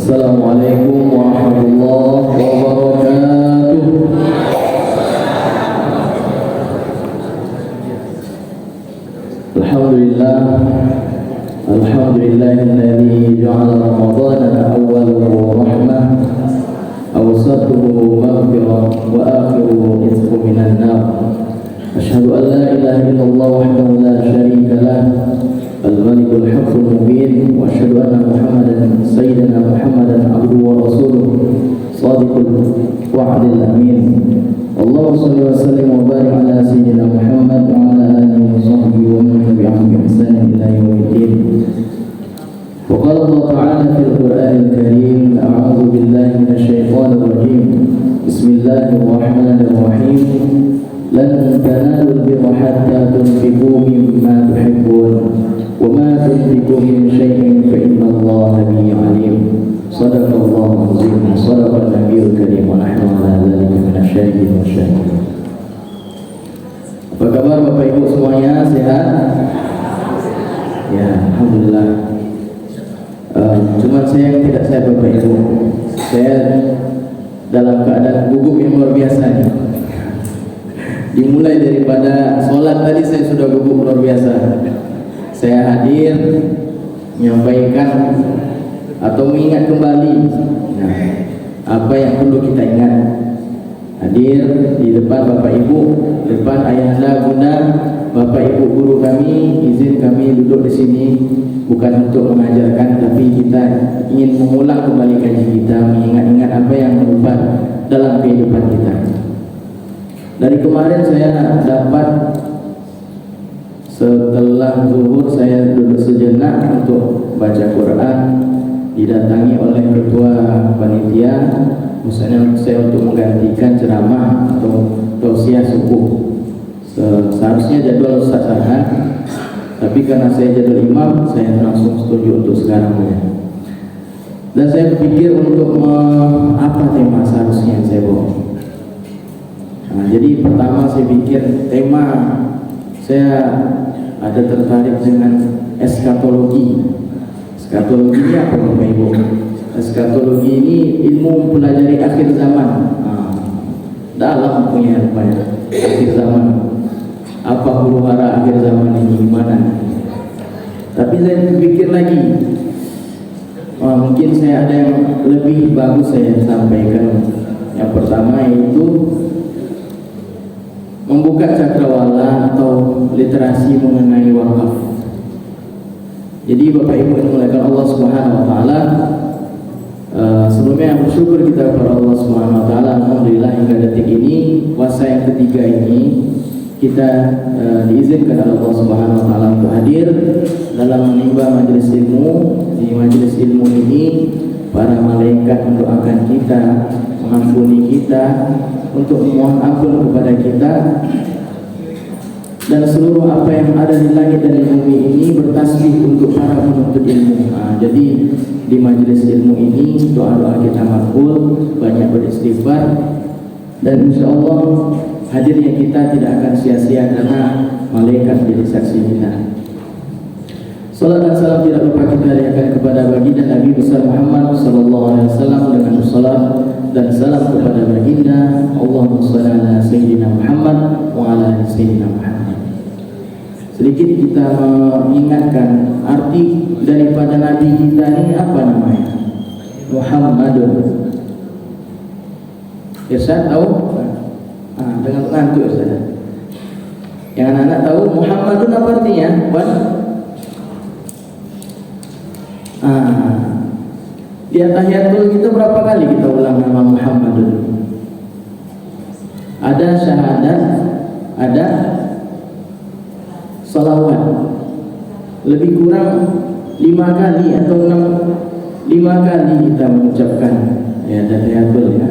Assalamualaikum warahmatullahi wabarakatuh. Alhamdulillah, alhamdulillahilladzi ja'ala ramadhana awwaluhu rahmah, awsatuhu maghfirah, wa akhiruhu rizqun minan nar. Asyhadu an la ilaha illallah wahdahu la syarika lah, al-malikul haqqul mubin, wa asyhadu anna Muhammadan sayyidina Muhammadan abduhu wa rasuluh, shadiqul wa'dil amin. Allahumma shalli wa sallim wa barik ala sayyidina Muhammad wa ala alihi wa sahbihi wa man tabi'ahum bi ihsan ila yaumiddin. Wa qala Allah ta'ala fil Qur'anil Karim, a'udzu billahi minasy syaithanir rajim. Bismillahirrahmanirrahim. Lan tanalul birra hatta tunfiqu mimma tuhibbun wa ma tunfiqu min syai'in fa innallaha bihi 'alim. Shadaqallahu azim, shadaqan nabiyul karim, wa nahnu 'ala dzalika minasyahidin wa syahidin. Apa kabar Bapak Ibu semuanya, sehat? Ya, alhamdulillah. Cuma saya yang tidak sehat Bapak Ibu. Saya dalam keadaan gugup yang luar biasa nih. Dimulai daripada sholat tadi saya sudah gugup luar biasa. Saya hadir menyampaikan atau mengingat kembali apa yang perlu kita ingat. Hadir di depan Bapak Ibu, depan ayahanda, bunda, Bapak Ibu guru kami, izin kami duduk di sini bukan untuk mengajarkan, tapi kita ingin mengulang kembali kaji kita, mengingat-ingat apa yang berubah dalam kehidupan kita. Dari kemarin saya dapat, setelah zuhur saya duduk sejenak untuk baca Quran, didatangi oleh ketua panitia, misalnya saya untuk menggantikan ceramah atau tausiah subuh. Seharusnya jadwal Ustaz Arhan, tapi karena saya jadwal imam, saya langsung setuju untuk sekarang ya. Dan saya berpikir untuk apa tema seharusnya yang saya bawa. Nah, jadi pertama saya pikir tema saya ada tertarik dengan eskatologi. Eskatologi ini apa Bapak Ibu? Eskatologi ini ilmu mempelajari akhir zaman. Dalam punya rupanya akhir zaman. Apa huru-hara akhir zaman ini gimana? Tapi saya pikir lagi, mungkin saya ada yang lebih bagus saya sampaikan. Yang pertama yaitu membuka cakrawala atau literasi mengenai wakaf. Jadi Bapak Ibu yang dimuliakan Allah Subhanahu wa taala, sebelumnya bersyukur kita kepada Allah Subhanahu wa taala, alhamdulillah hingga detik ini, puasa yang ketiga ini kita diizinkan oleh Allah Subhanahu wa taala untuk hadir dalam menimba majelis ilmu. Di majelis ilmu ini para malaikat mendoakan kita, mengampuni kita, untuk memohon ampun kepada kita, dan seluruh apa yang ada di langit dan di bumi ini bertasbih untuk para penuntut ilmu. Jadi di majelis ilmu ini doa-doa kita makbul, banyak beristighfar, dan insya Allah hadirnya kita tidak akan sia-sia karena malaikat jadi saksi kita. Salat dan salam tidak lupa kita hadirkan kepada baginda Nabi besar Muhammad sallallahu alaihi wasallam dengan salat dan salam kepada baginda. Allahumma shalli ala sayyidina Muhammad wa ala ali sayyidina Muhammad. Sedikit kita mengingatkan arti daripada nabi kita ini apa namanya? Muhammadun. Irsyad tahu? Dengan ngantuk Irsyad. Yang anak-anak tahu Muhammadun apa artinya? Di tahiyatul kita berapa kali kita ulang nama Muhammadun? Ada syahadat, ada salawat. Lebih kurang 5 kali atau 5 kali kita mengucapkan ya tahiyatul ya.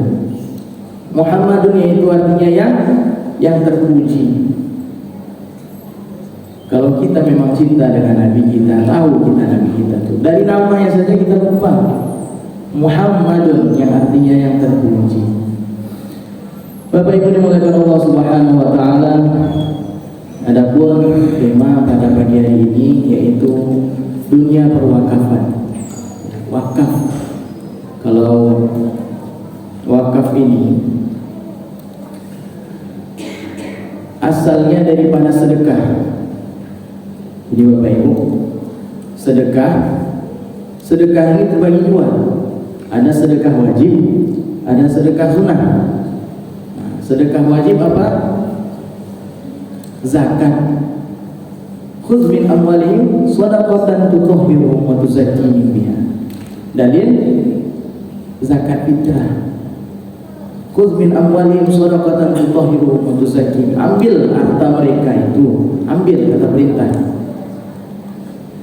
Muhammadun yaitu artinya yang terpuji. Kalau kita memang cinta dengan Nabi kita, tahu kita Nabi kita tuh, dari namanya saja kita lupa. Muhammadun yang artinya yang terpuji. Bapak Ibu dimuliakan Allah Subhanahu wa taala, adapun tema pada pagi hari ini yaitu dunia perwakafan. Wakaf. Kalau wakaf ini asalnya daripada sedekah. Jadi Bapak Ibu, sedekah ini terbagi dua. Ada sedekah wajib, ada sedekah sunnah. Sedekah wajib apa? Zakat. Khudz min amwalihim shadaqatan tutahhiruhum wa tuzakkihim biha. Dalil zakat fitrah. Khudz min amwalihim shadaqatan tutahhiruhum wa tuzakkihim. Ambil harta mereka itu, ambil kata perintah.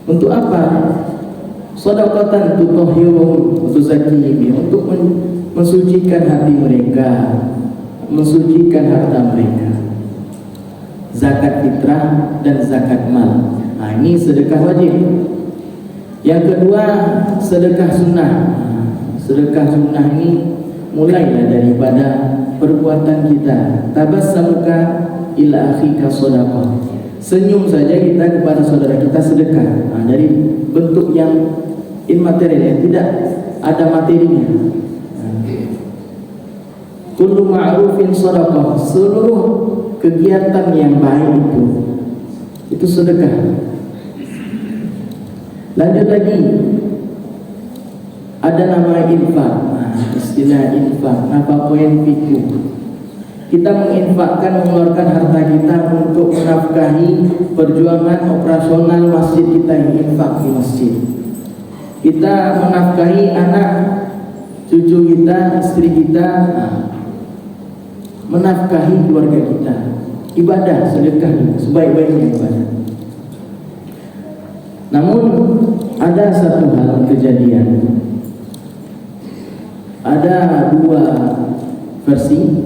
Untuk apa? Shadaqatan tutahhiruhum wa tuzakkihim biha, untuk mensucikan hati mereka, mensucikan harta mereka. Zakat fitrah dan zakat mal. Nah, ini sedekah wajib. Yang kedua, sedekah sunnah. Sedekah sunnah ini mulailah daripada perbuatan kita. Tabassamuka ila akhika shadaqah. Senyum saja kita kepada saudara kita sedekah. Nah, dari bentuk yang immaterial, yang tidak ada materinya. Kullu ma'rufin shadaqah. Seluruh kegiatan yang baik itu sedekah. Lanjut lagi, ada nama infak. Istilah infak, nafaqain fiku. Kita menginfakkan, mengeluarkan harta kita untuk menafkahi perjuangan operasional masjid kita, ini infak di masjid. Kita menafkahi anak cucu kita, istri kita, menafkahi keluarga kita. Ibadah, sedekah, sebaik-baiknya ibadah. Namun ada satu hal kejadian, ada dua versi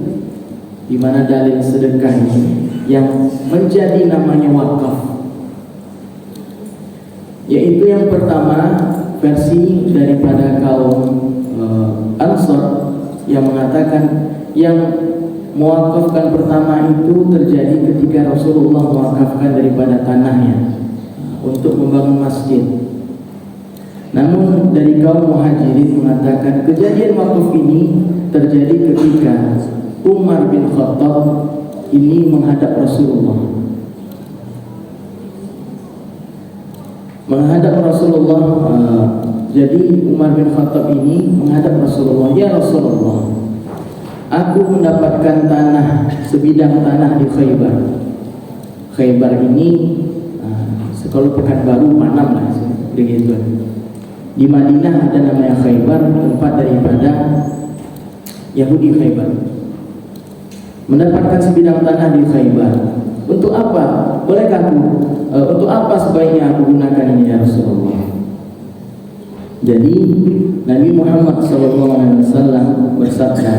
di mana dalil sedekah ini yang menjadi namanya wakaf. Yaitu yang pertama, versi daripada kaum Ansor yang mengatakan yang mewakafkan pertama itu terjadi ketika Rasulullah mewakafkan daripada tanahnya untuk membangun masjid. Namun dari kaum Muhajirin mengatakan kejadian wakaf ini terjadi ketika Umar bin Khattab ini menghadap Rasulullah. Jadi Umar bin Khattab ini menghadap Rasulullah, "Ya Rasulullah, aku mendapatkan tanah, sebidang tanah di Khaybar." Khaybar ini kalau Pekanbaru Manam lah, begitu. Di Madinah ada namanya Khaybar, tempat daripada Yahudi Khaybar. Mendapatkan sebidang tanah di Khaybar. Untuk apa? Bolehkah untuk apa sebaiknya aku gunakan ini ya Rasulullah? Jadi Nabi Muhammad SAW bersabda,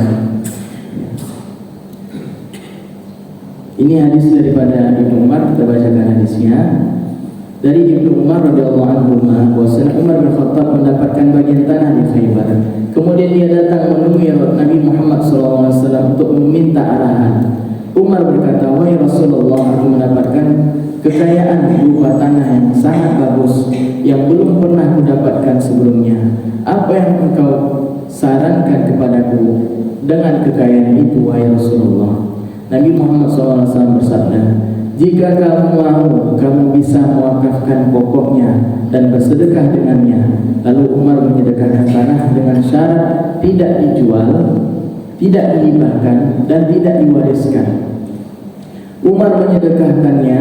ini hadis daripada Ibnu Umar, kita bacakan hadisnya. Dari Ibnu Umar radhiyallahu anhu, bahwasanya Umar bin Khattab mendapatkan bagian tanah di Khaybar. Kemudian dia datang menemui Nabi Muhammad SAW untuk meminta arahan. Umar berkata, "Wahai Rasulullah, aku mendapatkan kekayaan berupa tanah yang sangat bagus yang belum pernah kudapatkan sebelumnya. Apa yang engkau sarankan kepadaku dengan kekayaan itu, wahai Rasulullah?" Nabi Muhammad SAW bersabda, "Jika kamu mau, kamu bisa mewakafkan pokoknya dan bersedekah dengannya." Lalu Umar menyedekahkan tanah dengan syarat tidak dijual, tidak dihibahkan, dan tidak diwariskan. Umar menyedekahkannya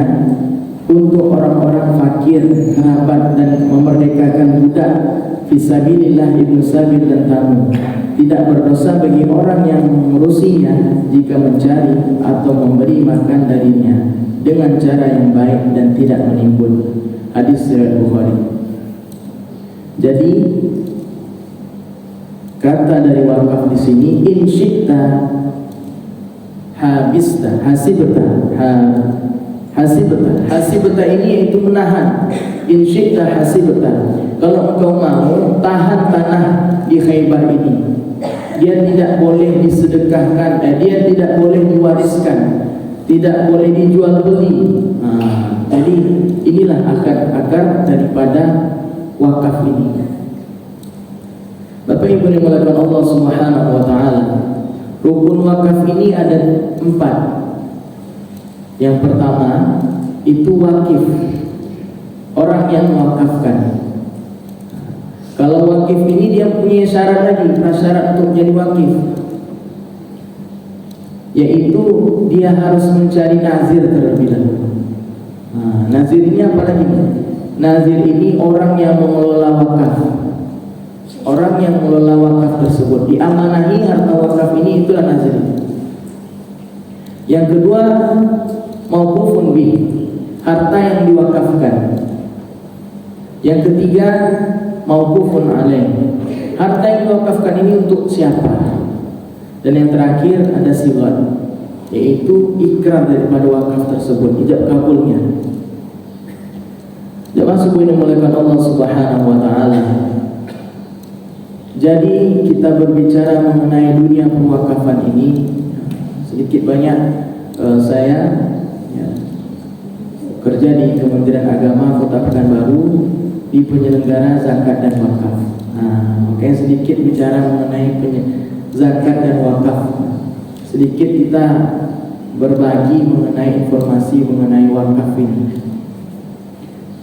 untuk orang-orang fakir, kerabat, dan memerdekakan budak, fisabilillah, ibnu sabil, dan tamu. Tidak berdosa bagi orang yang mengurusinya jika mencari atau memberi makan darinya dengan cara yang baik dan tidak menimbun. Hadis riwayat Bukhari. Jadi kata dari wakaf di sini, in syi'ta habista, hasibta ini yaitu menahan. In syi'ta hasibta, kalau engkau mau tahan tanah di Khaybar ini, dia tidak boleh disedekahkan, dia tidak boleh diwariskan, tidak boleh dijual beli. Jadi inilah akar daripada wakaf ini. Bapak Ibu yang dimuliakan Allah Subhanahu wa taala, rukun wakaf ini ada 4. Yang pertama itu wakif, orang yang mewakafkan. Kalau wakif ini dia punya syarat lagi, prasyarat untuk menjadi wakif, yaitu dia harus mencari nazir terlebih dahulu. Nazir ini apa lagi? Nazir ini orang yang mengelola wakaf, orang yang mengelola wakaf tersebut, diamanahi harta wakaf ini, itulah nazir. Yang kedua, mauqufun bih, harta yang diwakafkan. Yang ketiga, mauqufun alaih, harta yang diwakafkan ini untuk siapa. Dan yang terakhir ada siwat, yaitu ikrar daripada wakaf tersebut, ijab kabulnya. Jemaah sekalian yang dimuliakan Allah Subhanahu wa taala. Jadi kita berbicara mengenai dunia pewakafan ini, sedikit banyak saya kerja di Kementerian Agama Kota Pekanbaru di penyelenggara zakat dan wakaf. Makanya sedikit bicara mengenai zakat dan wakaf. Sedikit kita berbagi mengenai informasi mengenai wakaf ini.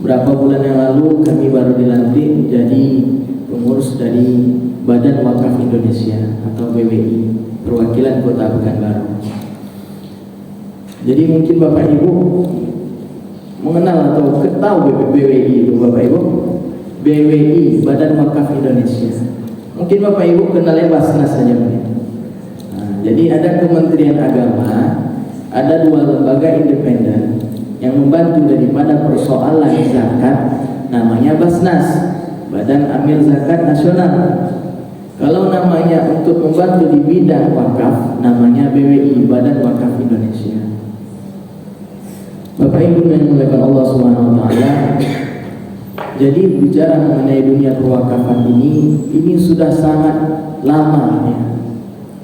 Berapa bulan yang lalu kami baru dilantik menjadi pengurus dari Badan Wakaf Indonesia atau BWI, perwakilan Kota Pekanbaru. Jadi mungkin Bapak Ibu mengenal atau ketahui BWI itu, Bapak Ibu? BWI, Badan Wakaf Indonesia. Mungkin Bapak Ibu kenalnya Basnas saja. Jadi ada Kementerian Agama, ada 2 lembaga independen yang membantu daripada persoalan zakat, namanya Basnas, Badan Amil Zakat Nasional. Kalau namanya untuk membantu di bidang wakaf, namanya BWI, Badan Wakaf Indonesia. Bapak Ibu yang dimuliakan Allah Subhanahu wa taala, jadi bicara mengenai dunia perwakafan ini sudah sangat lama ya.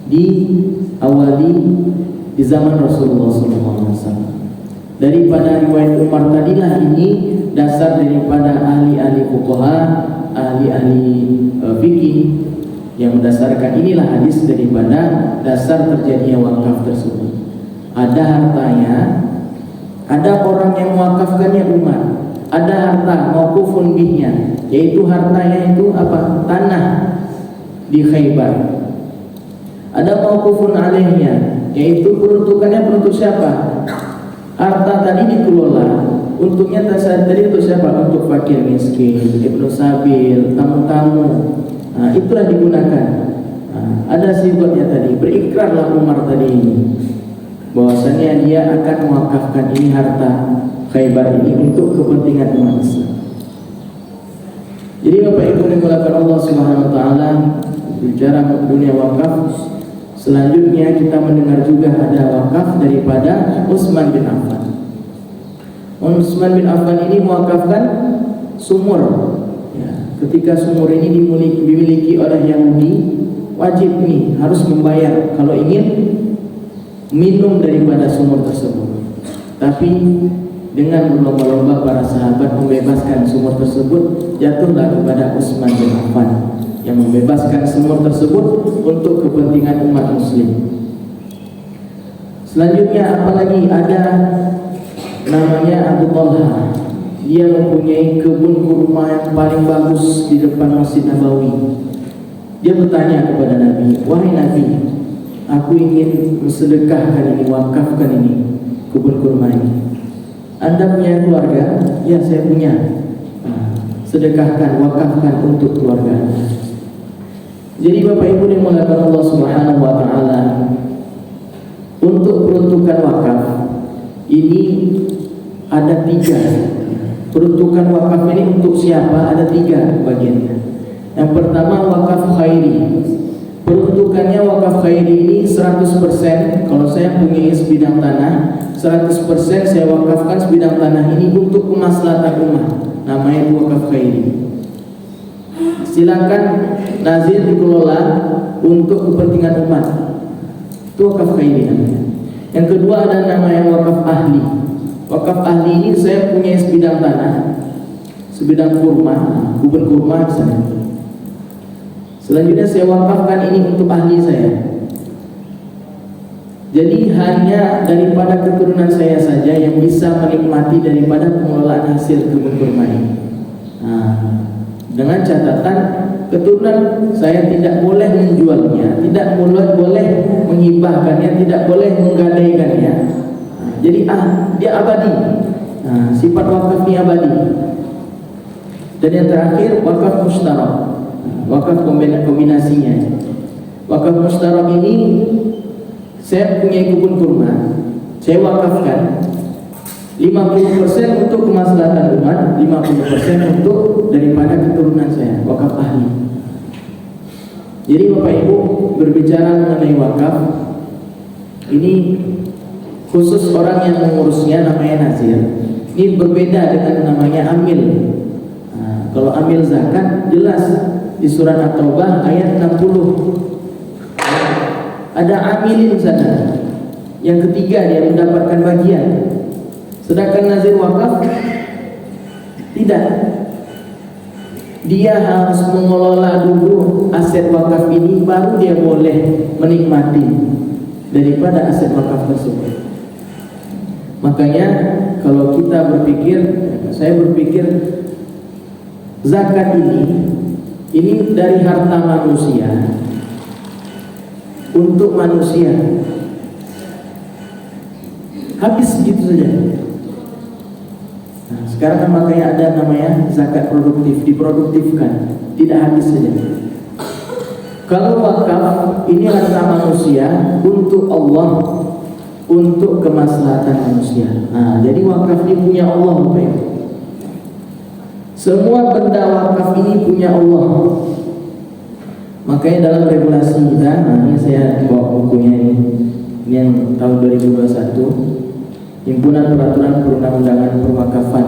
Diawali di zaman Rasulullah SAW. Daripada riwayat Umar tadilah ini dasar daripada ahli-ahli fuqaha, ahli-ahli fikih yang mendasarkan inilah hadis daripada dasar terjadinya wakaf tersebut. Ada hartanya, ada orang yang mewakafkannya umat, ada harta mauqufun bihnya, yaitu hartanya itu apa? Tanah di Khaybar. Ada mauqufun alaihnya, yaitu peruntukannya untuk siapa? Harta tadi dikelola untuknya tadi untuk siapa? Untuk fakir miskin, ibnu sabil, tamu-tamu. Itulah digunakan. Ada sifatnya tadi, berikrarlah Umar tadi ini bahwasanya dia akan mewakafkan ini harta Khaybar ini untuk kepentingan umat Islam. Jadi Bapak Ibu yang dimuliakan Allah Subhanahu wa taala, bicara dunia wakaf, selanjutnya kita mendengar juga ada wakaf daripada Utsman bin Affan. Utsman bin Affan ini mewakafkan sumur. Ketika sumur ini dimiliki oleh Yahudi, wajib nih harus membayar kalau ingin minum daripada sumur tersebut. Tapi dengan berlomba-lomba para sahabat membebaskan sumur tersebut, jatuhlah kepada Utsman bin Affan yang membebaskan sumur tersebut untuk kepentingan umat muslim. Selanjutnya apalagi ada namanya Abu Talha. Dia mempunyai kebun kurma yang paling bagus di depan Masjid Nabawi. Dia bertanya kepada Nabi, "Wahai Nabi, aku ingin mensedekahkan ini, wakafkan ini kebun kurma ini. Anda punya keluarga?" "Ya, saya punya." "Sedekahkan, wakafkan untuk keluarga." Jadi Bapak Ibu yang dimuliakan Allah Subhanahu wa taala, untuk peruntukan wakaf ini ada 3. Peruntukan wakaf ini untuk siapa? Ada 3 bagiannya. Yang pertama wakaf khairi. Peruntukannya wakaf khairi ini 100%. Kalau saya punya sebidang tanah, 100% saya wakafkan sebidang tanah ini untuk kemaslahatan umat. Namanya wakaf khairi. Silakan nazir dikelola untuk kepentingan umat. Itu wakaf khairi namanya. Yang kedua ada namanya wakaf ahli. Wakaf ahli ini saya punya sebidang tanah, sebidang kurma, kebun kurma misalnya. Selanjutnya saya wakafkan ini untuk ahli saya. Jadi hanya daripada keturunan saya saja yang bisa menikmati daripada pengelolaan hasil kebun kurma ini. Dengan catatan keturunan saya tidak boleh menjualnya, tidak boleh menghibahkannya, tidak boleh menggadaikannya. Jadi dia abadi. Sifat wakaf ini abadi. Dan yang terakhir wakaf mustarak. Wakaf kombinasinya. Wakaf mustarak ini saya punya kebun kurma, saya wakafkan 50% untuk kemaslahatan umat, 50% untuk daripada keturunan saya, wakaf ahli. Jadi Bapak Ibu berbicara mengenai wakaf, ini khusus orang yang mengurusnya namanya nazir. Ini berbeda dengan namanya amil. Kalau amil zakat jelas di surat At-Taubah ayat 60. Ada amilin sana. Yang ketiga dia mendapatkan bagian. Sedangkan nazir wakaf tidak. Dia harus mengelola dulu aset wakaf ini, baru dia boleh menikmati daripada aset wakaf tersebut. Makanya kalau kita berpikir, saya berpikir zakat ini dari harta manusia untuk manusia, habis gitu saja. Sekarang kan makanya ada namanya zakat produktif, diproduktifkan, tidak habis saja. Kalau wakaf ini harta manusia untuk Allah, untuk kemaslahatan manusia. Jadi wakaf ini punya Allah, Bapak Ibu. Semua benda wakaf ini punya Allah. Makanya dalam regulasi kita, ini saya bawa bukunya ini yang tahun 2021, Himpunan Peraturan Perundang-undangan Perwakafan,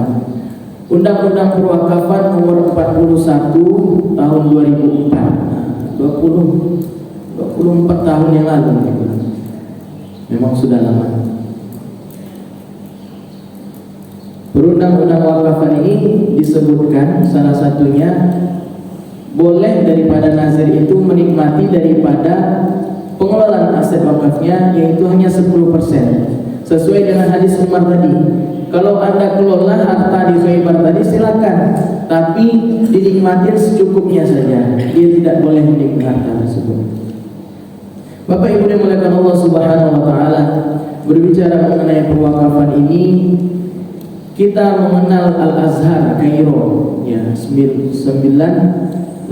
Undang-Undang Perwakafan nomor 41 tahun 2004. 24 tahun yang lalu. Memang sudah lama. Perundang-undang wakafan ini disebutkan salah satunya boleh daripada nazir itu menikmati daripada pengelolaan aset wakafnya, yaitu hanya 10%. Sesuai dengan hadis Umar tadi, kalau Anda kelola harta di Khaybar tadi silakan, tapi dinikmati secukupnya saja. Dia tidak boleh menikmati harta tersebut. Bapak Ibu yang dimuliakan Allah Subhanahu wa taala, berbicara mengenai perwakafan ini, kita mengenal Al-Azhar Kairo ya, 985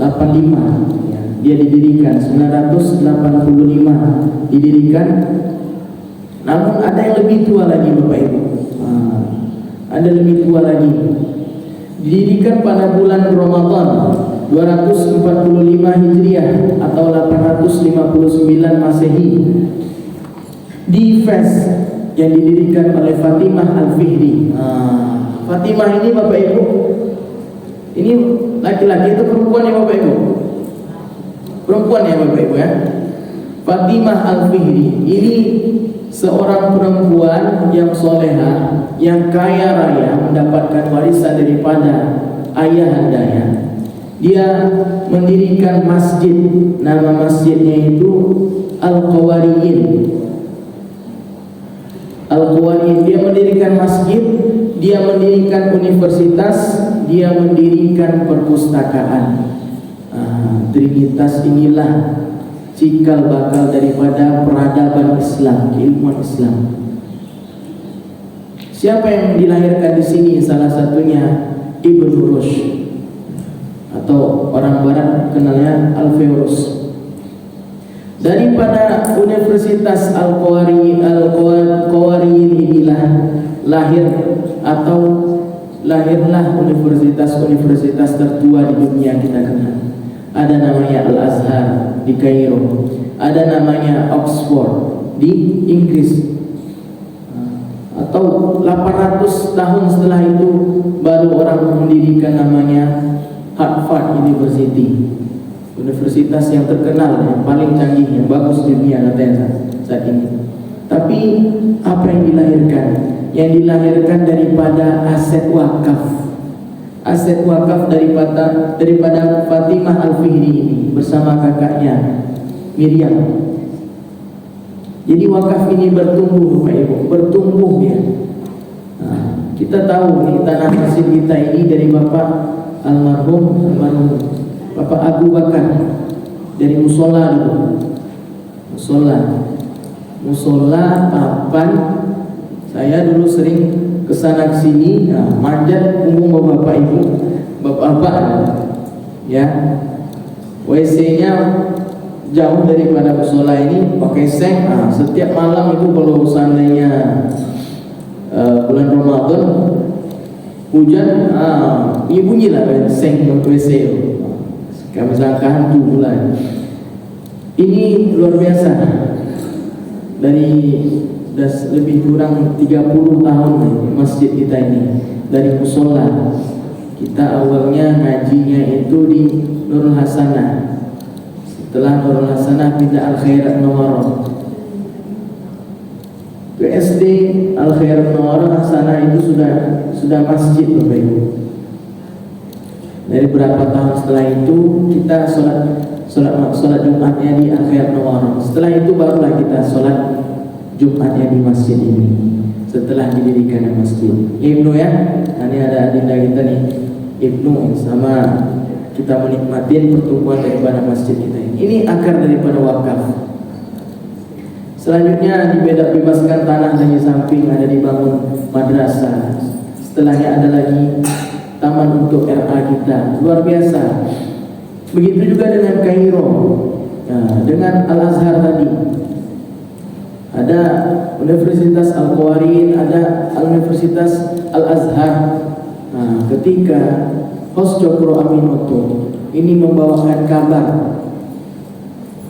ya, dia didirikan 985 didirikan. Namun ada yang lebih tua lagi Bapak Ibu. Ada lebih tua lagi. Didirikan pada bulan Ramadan 245 Hijriah atau 859 Masehi di Fes, yang didirikan oleh Fatimah Al-Fihri. Fatimah ini Bapak Ibu, ini laki-laki itu perempuan ya Bapak Ibu? Perempuan ya Bapak Ibu ya. Fatimah Al-Fihri ini seorang perempuan yang soleha, yang kaya raya, mendapatkan warisan daripada ayahandanya. Dia mendirikan masjid, nama masjidnya itu Al-Qawariyin. Al-Qawariyin, dia mendirikan masjid, dia mendirikan universitas, dia mendirikan perpustakaan. Trinitas inilah cikal bakal daripada peradaban Islam, keilmuan Islam. Siapa yang dilahirkan di sini? Salah satunya Ibnu Rushd, atau orang barat kenalnya Al-Fayruz. Daripada Universitas Al-Qawariyin inilah lahirlah universitas-universitas tertua di dunia kita kenal. Ada namanya Al-Azhar di Kairo, ada namanya Oxford di Inggris. Atau 800 tahun setelah itu baru orang mendirikan namanya Harvard University, universitas yang terkenal, yang paling canggih, yang bagus di dunia katanya saat ini. Tapi apa yang dilahirkan? Yang dilahirkan daripada aset wakaf. aset wakaf daripada Fatimah Al-Fihri ini bersama kakaknya Miriam. Jadi wakaf ini bertumbuh Bapak Ibu, bertumbuh ya. Nah, kita tahu nih tanah hasil kita ini dari Bapak almarhum Bapak Abu Bakar dari musola dulu. Musola papan. Saya dulu sering kesana kesini, manjat punggung bapak ibu, bapak-bapak, ya. WC-nya jauh daripada musola ini, pakai seng. Setiap malam itu kalau seandainya bulan Ramadan hujan, ini bunyilah seng WC. Kami sangka hantu bulan. Ini luar biasa. Dari lebih kurang 30 tahun masjid kita ini, dari musola. Kita awalnya ngajinya itu di Nurul Hasanah. Setelah Nurul Hasanah pindah Al-Khairat Nawarah. Ke SD Al-Khairat Nawarah Hasanah itu sudah masjid Bapak Ibu. Dari berapa tahun setelah itu kita sholat Jumatnya di Al-Khairat Nawarah. Setelah itu barulah kita sholat Jumatnya di masjid ini, setelah didirikan masjid. Ibnu ya, ini ada adinda kita nih, Ibnu, sama kita menikmati pertumbuhan daripada masjid kita ini. Ini akar daripada wakaf. Selanjutnya dibebaskan tanah dari samping, ada dibangun madrasah. Setelahnya ada lagi taman untuk RA kita, luar biasa. Begitu juga dengan Kairo, dengan Al-Azhar tadi. Ada Universitas Al-Qawarin, ada Universitas Al-Azhar. Ketika Host Cokro Aminoto ini membawakan kabar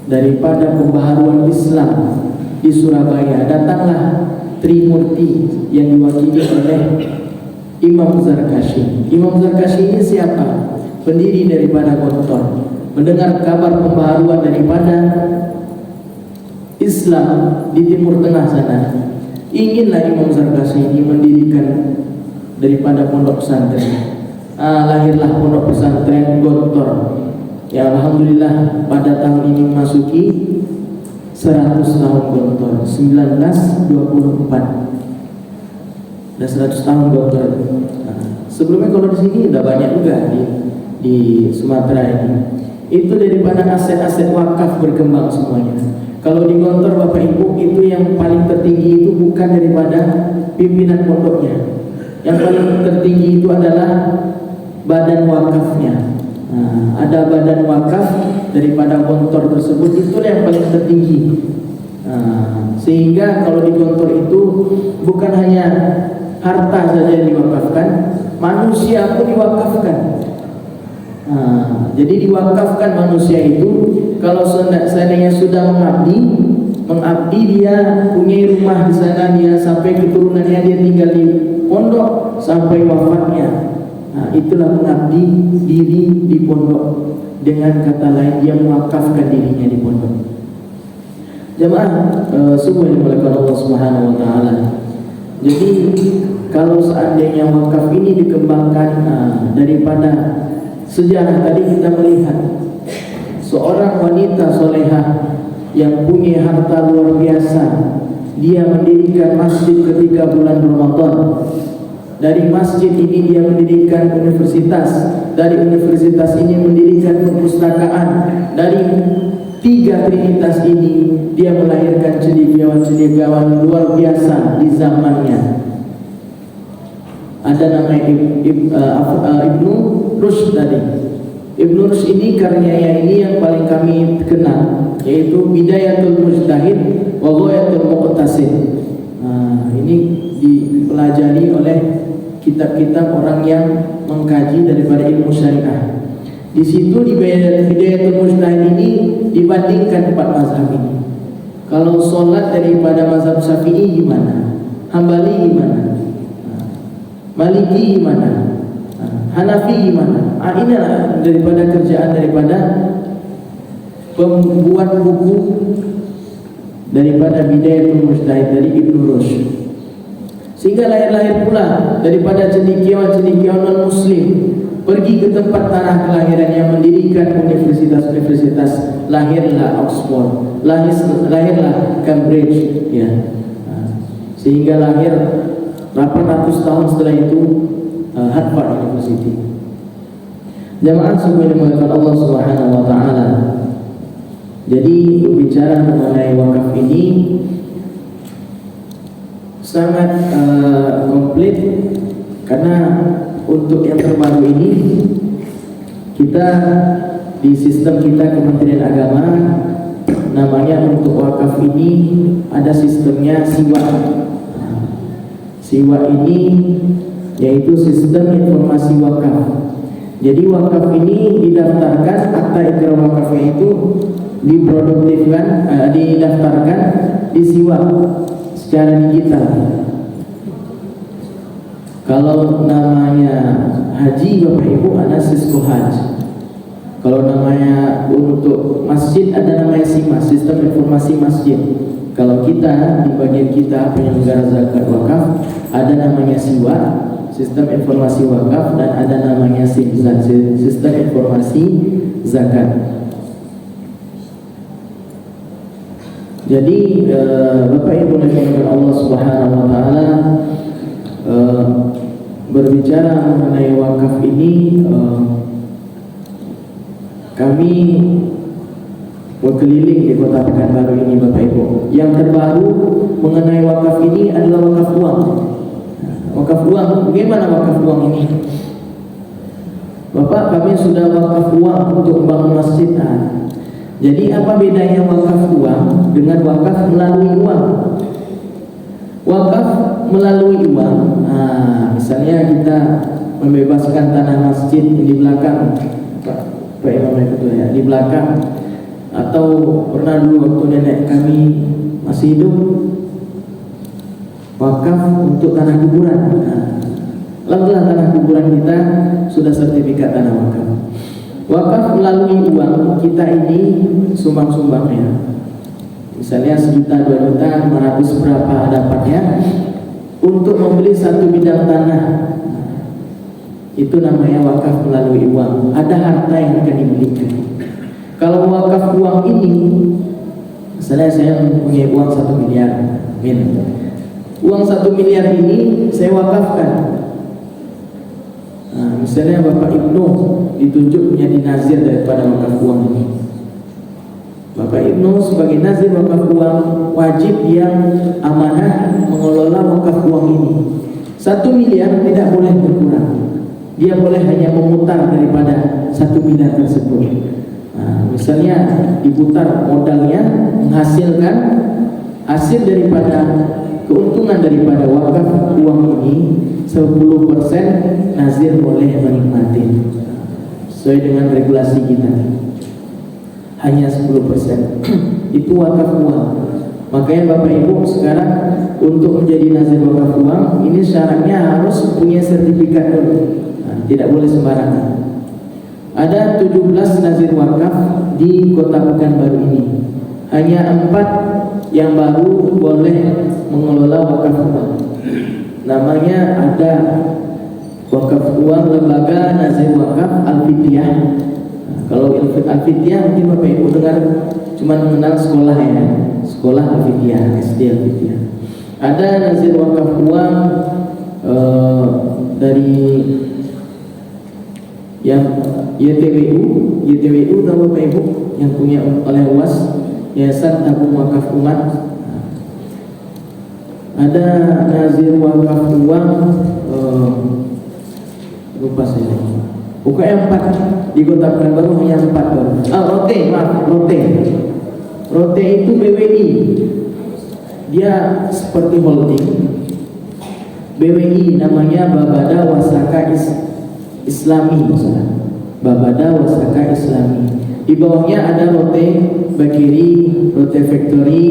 daripada pembaharuan Islam di Surabaya, datanglah Trimurti yang diwakili oleh Imam Zarkashi. Imam Zarkashi ini siapa? Pendiri daripada Gontor. Mendengar kabar pembaharuan daripada Islam di Timur Tengah sana, inginlah Imam Zarkashi ini mendirikan daripada pondok pesantren. Lahirlah pondok pesantren Gontor. Ya Alhamdulillah pada tahun ini memasuki 100 tahun Gontor, 1924. Dan 100 tahun Gontor. Sebelumnya kalau di sini udah banyak juga di Sumatera ini. Itu daripada aset-aset wakaf berkembang semuanya. Kalau di Gontor Bapak Ibu, itu yang paling tertinggi itu bukan daripada pimpinan pondoknya. Yang paling tertinggi itu adalah badan wakafnya. Ada badan wakaf daripada Gontor tersebut, itulah yang paling tertinggi. Sehingga kalau di Gontor itu bukan hanya harta saja yang diwakafkan, manusia pun diwakafkan. Jadi diwakafkan manusia itu, kalau seandainya sudah mengabdi dia punya rumah di sana, dia sampai keturunannya dia tinggal di pondok sampai wafatnya. Itulah mengabdi diri di pondok. Dengan kata lain, dia mewakafkan dirinya di pondok. Jemaah semua yang dimuliakan Allah Subhanahu wa taala. Jadi kalau seandainya wakaf ini dikembangkan daripada sejarah tadi, kita melihat seorang wanita solehah yang punya harta luar biasa. Dia mendirikan masjid ketika bulan Ramadan. Dari masjid ini dia mendirikan universitas. Dari universitas ini mendirikan perpustakaan. Dari 3 trinitas ini dia melahirkan cendekiawan-cendekiawan luar biasa di zamannya. Ada namanya Ibnu Rushd tadi. Ibnu Rushd ini karyanya ini yang paling kami kenal, yaitu Bidayatul Mujtahid wa Ghayatul Muqtasid. Ini dipelajari oleh kitab-kitab orang yang mengkaji daripada ilmu syariah. Di situ di Bidayatul Mujtahid ini dibandingkan 4 mazhab ini. Kalau sholat daripada mazhab Syafi'i gimana? Hambali gimana? Maliki gimana? Hanafi gimana? Inilah daripada kerjaan daripada pembuat buku daripada Bidayatul Mujtahid dari Ibnu Rushd. Sehingga lahir-lahir pula daripada cendekiawan-cendekiawan non-muslim. pergi ke tempat tanah kelahirannya, mendirikan universitas-universitas, lahirlah Oxford, lahirlah Cambridge, ya. Sehingga lahir 800 tahun setelah itu Harvard University. Jamaah semuanya dimuliakan Allah Subhanahu wa taala. Jadi berbicara mengenai wakaf ini sangat komplit, karena untuk yang terbaru ini kita di sistem kita Kementerian Agama, namanya untuk wakaf ini ada sistemnya SIWA. SIWA ini yaitu Sistem Informasi Wakaf. Jadi wakaf ini didaftarkan, akta ikrar wakafnya itu diproduktifkan, didaftarkan di SIWA secara digital. Kalau namanya haji Bapak Ibu ada Sisko Haj. Kalau namanya untuk masjid ada namanya SIMA, Sistem Informasi Masjid. Kalau kita di bagian kita penyelenggara zakat wakaf ada namanya SIWA, Sistem Informasi Wakaf, dan ada namanya SIMZAK, Sistem Informasi Zakat. Jadi Bapak Ibu dimuliakan Allah Subhanahu wa taala, berbicara mengenai wakaf ini, kami berkeliling di Kota Pekanbaru ini Bapak Ibu. Yang terbaru mengenai wakaf ini adalah wakaf uang. Wakaf uang, bagaimana wakaf uang ini? Bapak, kami sudah wakaf uang untuk bangun masjid. Jadi apa bedanya wakaf uang dengan wakaf melalui uang? Wakaf melalui uang, misalnya kita membebaskan tanah masjid di belakang, Pak Imam Ketua ya, di belakang, atau pernah dulu waktu nenek kami masih hidup, wakaf untuk tanah kuburan. Alhamdulillah tanah kuburan kita sudah sertifikat tanah wakaf. Wakaf melalui uang kita ini sumbang-sumbang ya. Misalnya 1 juta, 2 juta, 500 berapa dapatnya untuk membeli 1 bidang tanah. Itu namanya wakaf melalui uang. Ada harta yang akan dibelikan. Kalau wakaf uang ini, misalnya saya punya uang 1 miliar, uang 1 miliar ini saya wakafkan. Misalnya Bapak Ibnu ditunjuk menjadi nazir daripada wakaf uang ini. Bapak Ibnu sebagai nazir wakaf uang wajib yang amanah mengelola wakaf uang ini. 1 miliar tidak boleh berkurang. Dia boleh hanya memutar daripada 1 miliar tersebut. Misalnya diputar modalnya, menghasilkan hasil daripada keuntungan daripada wakaf uang ini 10% nazir boleh menikmati sesuai dengan regulasi kita, hanya 10%. Itu wakaf uang. Makanya Bapak Ibu sekarang untuk menjadi nazir wakaf uang ini syaratnya harus punya sertifikat dulu, tidak boleh sembarangan. Ada 17 nazir wakaf di Kota Pekanbaru ini, hanya 4 yang baru boleh mengelola wakaf uang. Namanya ada wakaf uang Lembaga Nazir Wakaf Al-Fidiyah. Kalau Al-Fidiyah mungkin Bapak Ibu dengar cuma mengenal sekolah ya, sekolah Al-Fidiyah, SD Al-Fidiyah. Ada nazir wakaf uang dari yang YTWU tahu Bapak Ibu, yang punya oleh UAS, Yayasan Tabung Wakaf Umat. Ada nazir wakaf uang lupa saya. Pokoknya 4 di Kota Pekanbaru, hanya 4 baru. Rote itu BWI. Dia seperti holding. BWI namanya Babada Wasaka Islami, Babada Wasaka Islami. Di bawahnya ada Rote Bakiri, Rote Factory,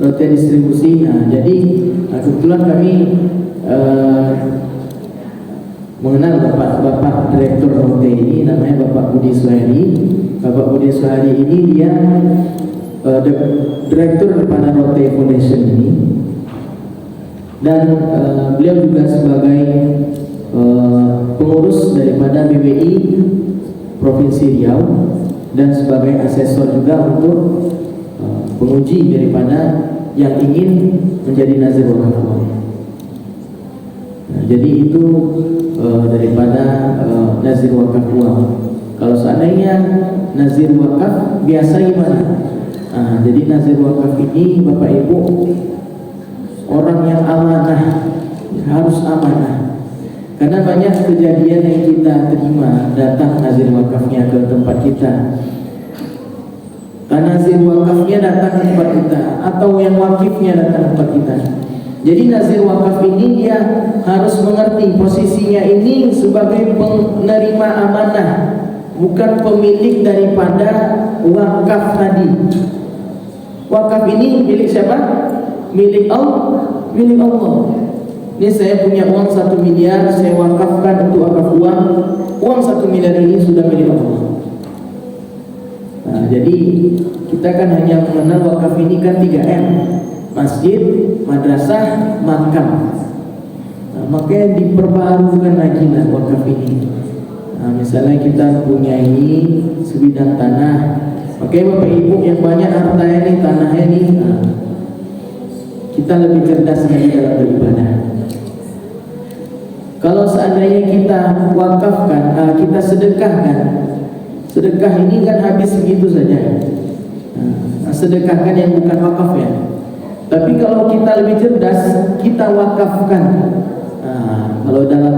Rote Distribusi. Jadi kebetulan kami mengenal Bapak Direktur Rote ini, namanya Bapak Budi Suhari. Bapak Budi Suhari ini dia Direktur kepada Rote Foundation ini, dan beliau juga sebagai pengurus daripada BBI Provinsi Riau dan sebagai asesor juga untuk penguji daripada yang ingin menjadi nazir wakaf uang. Nah, jadi itu daripada nazir wakaf uang. Kalau seandainya nazir wakaf biasa gimana? Nah, jadi nazir wakaf ini Bapak Ibu orang yang amanah, harus amanah. Karena banyak kejadian yang kita terima, datang nazir wakafnya ke tempat kita, nazir wakafnya datang ke tempat kita, atau yang wakifnya datang ke tempat kita. Jadi nazir wakaf ini dia harus mengerti posisinya ini sebagai penerima amanah, bukan pemilik daripada wakaf tadi. Wakaf ini milik siapa? Milik Allah. Milik Allah. Ini saya punya uang 1 miliar, saya wakafkan untuk wakaf uang. Uang 1 miliar ini sudah milik Allah. Nah, jadi kita kan hanya mengenal wakaf ini kan 3M: masjid, madrasah, makam. Nah, makanya diperbaharukan lagi lah wakaf ini. Nah, misalnya kita punya ini sebidang tanah, makanya Bapak Ibu yang banyak hartanya ini, tanahnya ini, nah, kita lebih cerdas lagi dalam beribadah. Kalau seandainya kita wakafkan, kita sedekahkan, sedekah ini kan habis begitu saja. Nah, sedekahkan yang bukan wakaf ya. Tapi kalau kita lebih cerdas, kita wakafkan. Nah, kalau dalam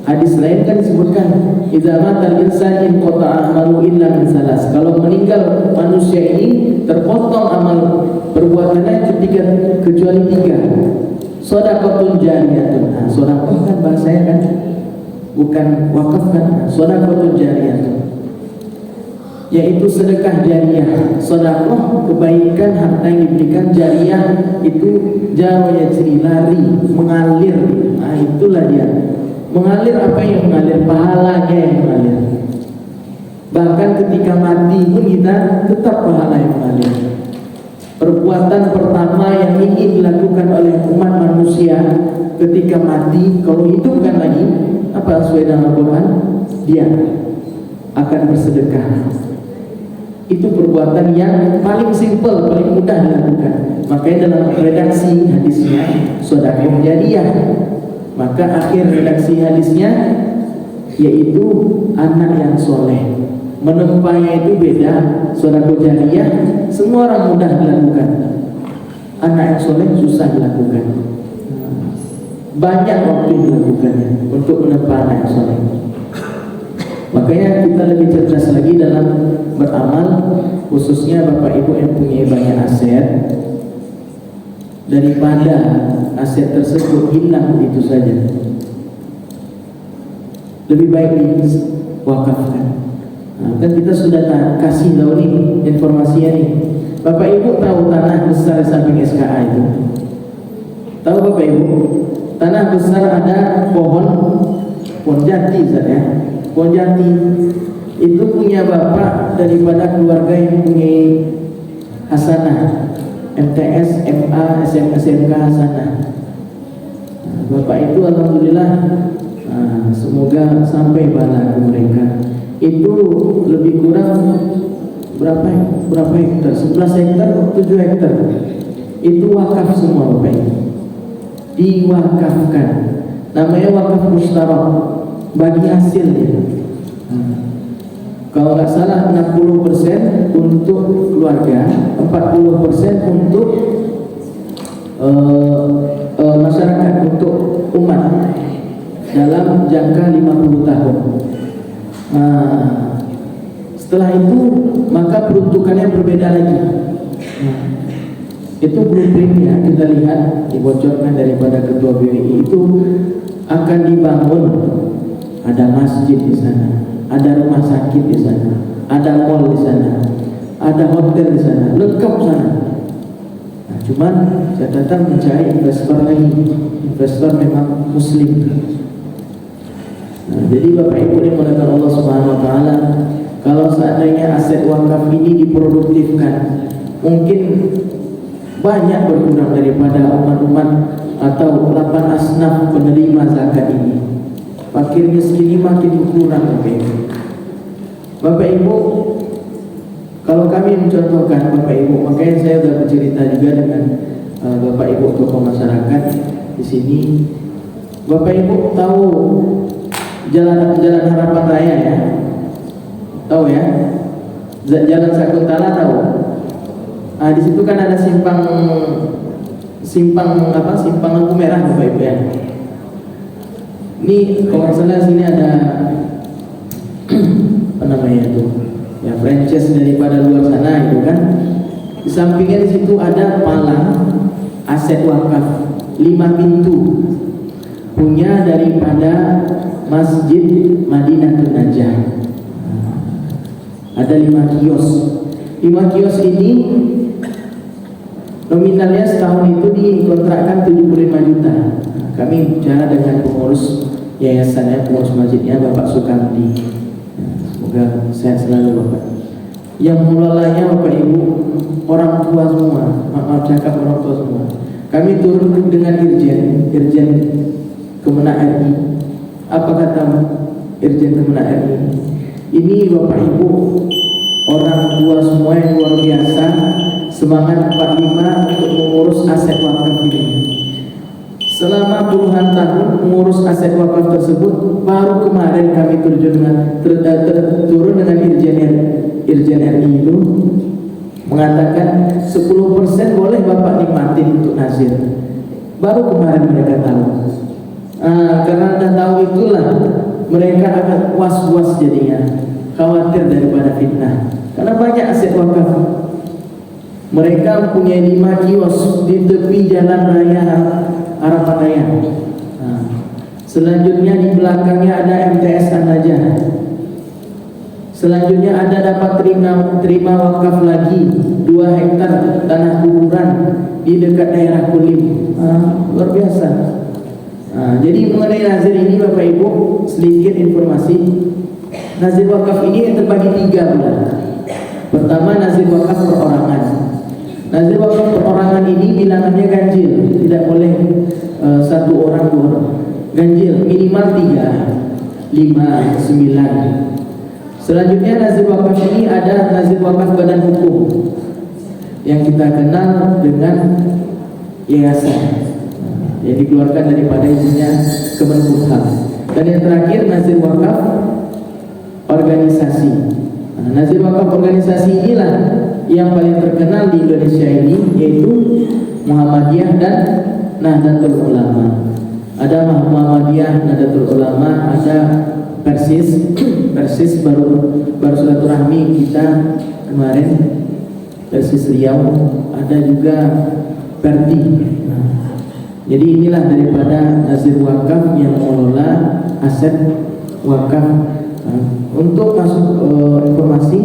hadis lain kan disebutkan, idza matal insan inqata'a amalu illa min salas. Kalau meninggal manusia ini terpotong amal perbuatannya kecuali 3. Shadaqatun jariyatun. Nah, sedekah kan bahasanya kan bukan wakaf kan, shadaqatun jariyatun, yaitu sedekah jariah. Sedekah kebaikan harta yang diberikan, jariah itu jauh ya, jadi lari, mengalir. Nah, itulah dia. Mengalir apa yang mengalir? Pahalanya yang mengalir. Bahkan ketika mati pun kita tetap pahala yang mengalir. Perbuatan pertama yang ingin dilakukan oleh umat manusia ketika mati, kalau hidupkan lagi, apa sesuai dengan Al-Quran? Dia akan bersedekah. Itu perbuatan yang paling simpel, paling mudah dilakukan. Makanya dalam redaksi hadisnya sedekah jariyah. Maka akhir redaksi hadisnya yaitu anak yang soleh. Menempahnya itu beda. Sedekah jariyah semua orang mudah dilakukan, anak yang soleh susah dilakukan. Banyak waktu dilakukannya untuk menempah anak yang soleh. Makanya kita lebih cerdas lagi dalam beramal, khususnya Bapak Ibu yang punya banyak aset, daripada aset tersebut hilang begitu saja. Lebih baik diwakafkan. Nah, kan kita sudah kasih tahu nih informasinya nih. Bapak Ibu tahu tanah besar samping SKA itu? Tahu Bapak Ibu? Tanah besar ada pohon jati ya. Pohon jati itu punya bapak daripada keluarga yang punya hasanah, MTS, MA, SMK hasanah. Nah, bapak itu alhamdulillah, semoga sampai bala ke mereka. Itu lebih kurang berapa hektar? 11 hektar atau 7 hektar. Itu wakaf semua Bapak Ibu. Diwakafkan. Namanya wakaf mustarak, bagi hasil dia. Kalau nggak salah 60% untuk keluarga, 40% untuk masyarakat, untuk umat dalam jangka 50 tahun. Nah, setelah itu maka peruntukannya berbeda lagi. Nah, itu blueprintnya kita lihat dibocorkan daripada ketua BWI. Itu akan dibangun, ada masjid di sana, ada rumah sakit di sana, ada mall di sana, ada hotel di sana, lengkap sana. Nah, cuman catatan mencari investor lagi. Investor memang muslim. Nah, jadi Bapak Ibu yang dimuliakan Allah Subhanahu wa taala, kalau seandainya aset wakaf ini diproduktifkan, mungkin banyak berkurang daripada umat-umat atau 8 asnaf penerima zakat ini. fakir miskin ini makin berkurang. Bapak Ibu, kalau kami mencontohkan Bapak Ibu, makanya saya sudah bercerita juga dengan Bapak Ibu tokoh masyarakat di sini. Bapak Ibu tahu Jalan Harapan Raya ya? Tahu ya? Jalan Sakuntala tahu? Di situ kan ada simpang lampu merah Bapak Ibu ya. Ini kalau nggak salah sini ada apa namanya itu? Ya franchise daripada luar sana itu kan. Di sampingnya di situ ada palang aset wakaf 5 pintu punya daripada Masjid Madinatul Najah. Ada 5 kios. 5 kios ini nominalnya setahun itu dikontrakkan 75 juta. Kami bicara dengan pengurus yayasannya, pengurus masjidnya Bapak Sukamdi. Semoga sehat selalu Bapak. Yang mengelolanya Bapak Ibu orang tua semua, maaf cakap orang tua semua. Kami turun dengan Irjen Kemenak RI. Apa kata Irjen Kemenak RI? Ini Bapak Ibu orang tua semua yang luar biasa, semangat 45 untuk mengurus aset wakaf ini. Selama puluhan tahun mengurus aset wakaf tersebut, baru kemarin kami turun dengan Irjen RI itu mengatakan 10% boleh Bapak nikmatin untuk nazir. Baru kemarin mereka tahu. Karena dah tahu itulah mereka akan was-was jadinya, khawatir daripada fitnah. Karena banyak aset wakaf. Mereka punya 5 kios di tepi jalan raya Harapan Raya. Selanjutnya di belakangnya ada MTS An-Najah. Selanjutnya ada dapat terima wakaf lagi 2 hektar tanah kuburan di dekat daerah Kulim. Luar biasa. Jadi mengenai nazir ini Bapak Ibu, sedikit informasi. Nazir wakaf ini terbagi 3 bulan. Pertama nazir wakaf perorangan. Nazir wakaf perorangan ini bilangannya ganjil, tidak boleh 1 orang 2 orang. Ganjil minimal 3, 5, 9. Selanjutnya nazir wakaf ini ada nazir wakaf badan hukum yang kita kenal dengan yayasan, yang dikeluarkan daripada izinnya Kemenkumham. Dan yang terakhir nazir wakaf organisasi. Nazir wakaf organisasi inilah yang paling terkenal di Indonesia ini, yaitu Muhammadiyah dan Nahdlatul Ulama. Ada Muhammadiyah, Nahdlatul Ulama, ada Persis baru silaturahmi kita kemarin, Persis Riau, ada juga Perti. Jadi inilah daripada nazir wakaf yang mengelola aset wakaf. Untuk masuk informasi,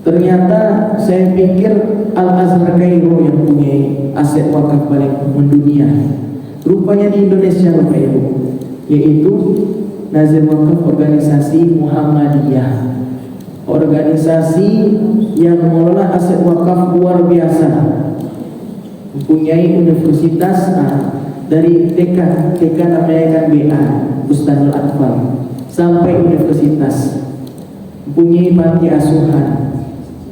ternyata saya pikir Al-Azhar Kairo yang punya aset wakaf paling mendunia. Rupanya di Indonesia Bapak Ibu, yaitu nazir wakaf organisasi Muhammadiyah, organisasi yang mengelola aset wakaf luar biasa, mempunyai universitas dari TK namanya kan BA Bustanul Atfal sampai universitas, mempunyai panti asuhan.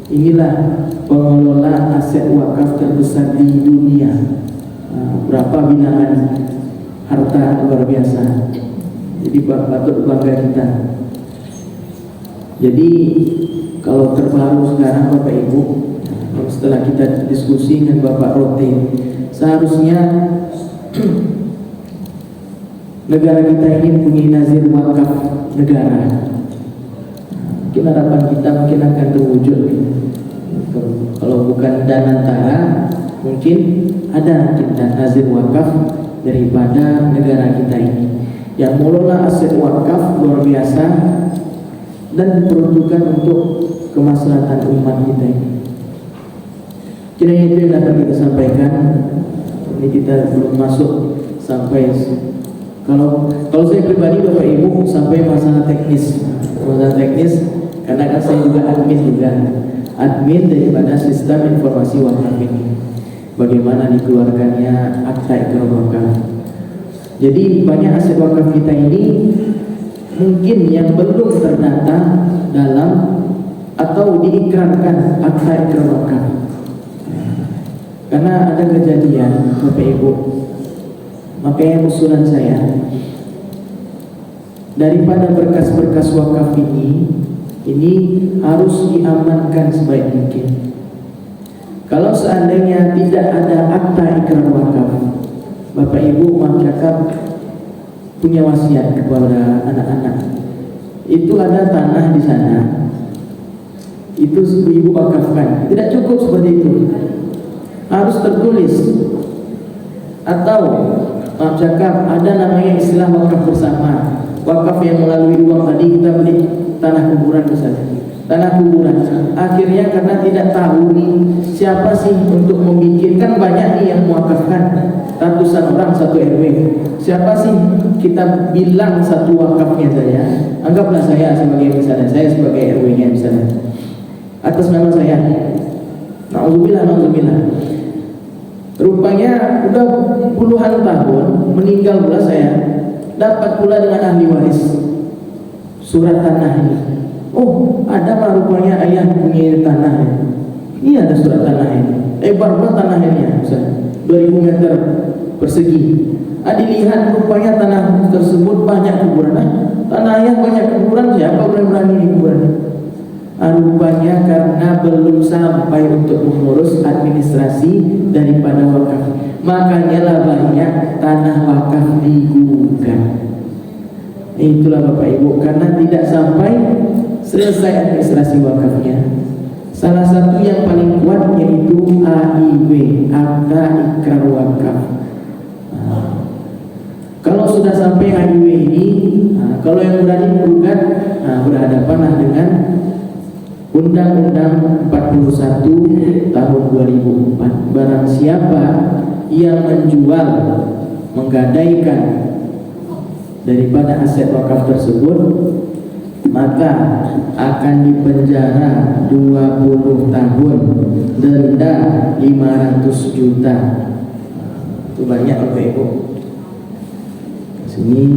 Inilah pengelola aset wakaf terbesar di dunia. Berapa bilangan harta luar biasa. Jadi patut bangga kita. Jadi kalau terbaru sekarang Bapak Ibu, setelah kita diskusi dengan Bapak Rote, seharusnya negara kita ini punya nazir wakaf negara. Mungkin harapan kita mungkin akan terwujud. Kalau bukan Danantara, mungkin ada nazir wakaf daripada negara kita ini yang mengelola aset wakaf luar biasa dan diperuntukkan untuk kemaslahatan umat kita ini. Kiranya itu yang dapat kita sampaikan. Ini kita belum masuk sampai kalau saya pribadi Bapak Ibu sampai masalah teknis, karena kan saya juga admin daripada sistem informasi wakaf ini. Bagaimana dikeluarkannya akta ikrar wakaf, Jadi banyak aset wakaf kita ini mungkin yang belum terdata dalam atau diikrarkan akta ikrar wakaf. Karena ada kejadian Bapak Ibu, makanya usulan saya, daripada berkas-berkas wakaf ini harus diamankan sebaik mungkin. Kalau seandainya tidak ada akta ikrar wakaf, Bapak Ibu masyarakat punya wasiat kepada anak-anak, itu ada tanah di sana, itu ibu wakafkan. Tidak cukup seperti itu, harus tertulis. Atau masyarakat ada namanya istilah wakaf bersama, wakaf yang melalui uang tadi kita beli tanah kuburan misalnya, tanah kuburan. Akhirnya karena tidak tahu nih siapa sih untuk memikirkan, banyak nih yang mewakafkan, ratusan orang satu RW. Siapa sih kita bilang satu wakafnya saya? Anggaplah saya sebagai misalnya, saya sebagai RW-nya misalnya, atas nama saya. Nauzubillah. Rupanya udah puluhan tahun meninggal pula saya, dapat pula dengan ahli waris surat tanah ini. Oh, ada mah rupanya ayah punya tanah ini. Iya, ada surat tanah ini. Lebar tanah ini, 2000 meter persegi. Dilihat rupanya tanah tersebut banyak kuburan. Tanah ayah banyak kuburan, siapa berani di kuburan? Rupanya karena belum sampai untuk mengurus administrasi daripada wakaf. Makanya lah banyak tanah wakaf digugat. Itulah Bapak Ibu, karena tidak sampai selesai administrasi wakafnya. Salah satu yang paling kuat yaitu AIW, akta ikrar wakaf. Kalau sudah sampai AIW ini, kalau yang berani menggugat, berhadapanlah dengan Undang-Undang 41 tahun 2004. Barang siapa yang menjual, menggadaikan daripada aset wakaf tersebut, maka akan dipenjara 20 tahun, denda 500 juta. Itu banyak Bapak Ibu. Sini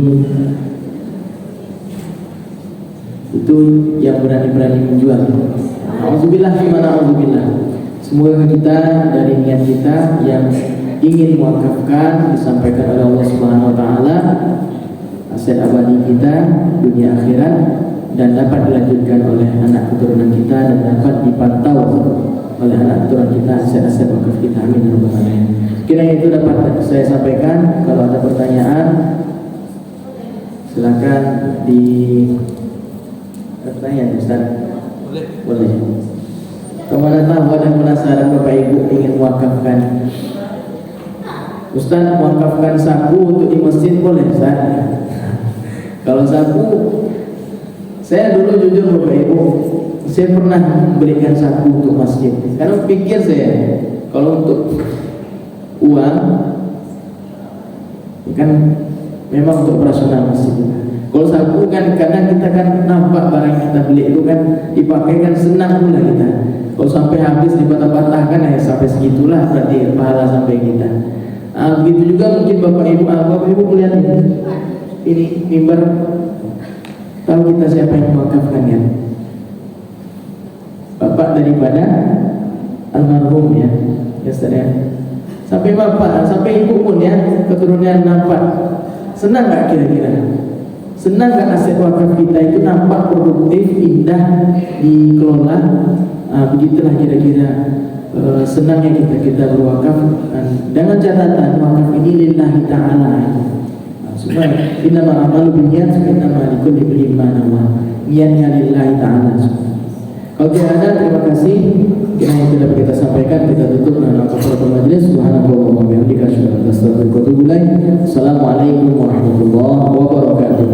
itu yang berani-berani menjual. Alhamdulillah, alhamdulillah. Semoga kita dari niat kita yang ingin mewakafkan disampaikan oleh Allah Subhanahu Wa Taala aset abadi kita dunia akhirat, dan dapat dilanjutkan oleh anak keturunan kita, dan dapat dipantau oleh anak keturunan kita aset-aset wakaf kita. Amin ya rabbal alamin. Kiranya itu dapat saya sampaikan. Kalau ada pertanyaan silakan di pertanyaan Ustaz. Boleh. Kemana tahu ada penasaran Bapak Ibu ingin mewakafkan, Ustaz mewakafkan saku untuk di masjid boleh Ustaz? Kalau saku, saya dulu jujur Bapak Ibu, saya pernah memberikan saku untuk masjid. Karena pikir saya, kalau untuk uang kan memang untuk operasional masjid. Kalau saku kan kadang kita kan nampak barang yang kita beli itu kan dipakai kan senang pula kita. Kalau sampai habis dipatah-patahkan ya sampai segitulah berarti pahala sampai kita. Begitu juga mungkin Bapak Ibu melihat ini mimbar, tahu kita siapa yang mewakafkan ya? Bapak daripada almarhum ya, ya. Sampai bapak, sampai ibu pun ya, keturunan nampak. Senang nggak kira-kira? Senang nggak aset wakaf kita itu nampak produktif, indah, dikelola? Begitulah kira-kira senangnya kita berwakaf. Dengan catatan wakaf ini lillahi ta'ala. Supaya innama amalu binniyat wa innama likulli imri'in ma nawa. Niatnya lillahi ta'ala. Kalau tidak ada, terima kasih. Kiranya yang tidak kita sampaikan, kita tutup dengan kafaratul majlis. Subhanallah wa bihamdihi asyhadu an la ilaha illa anta astaghfiruka wa atubu ilaik. Assalamualaikum warahmatullahi wabarakatuh.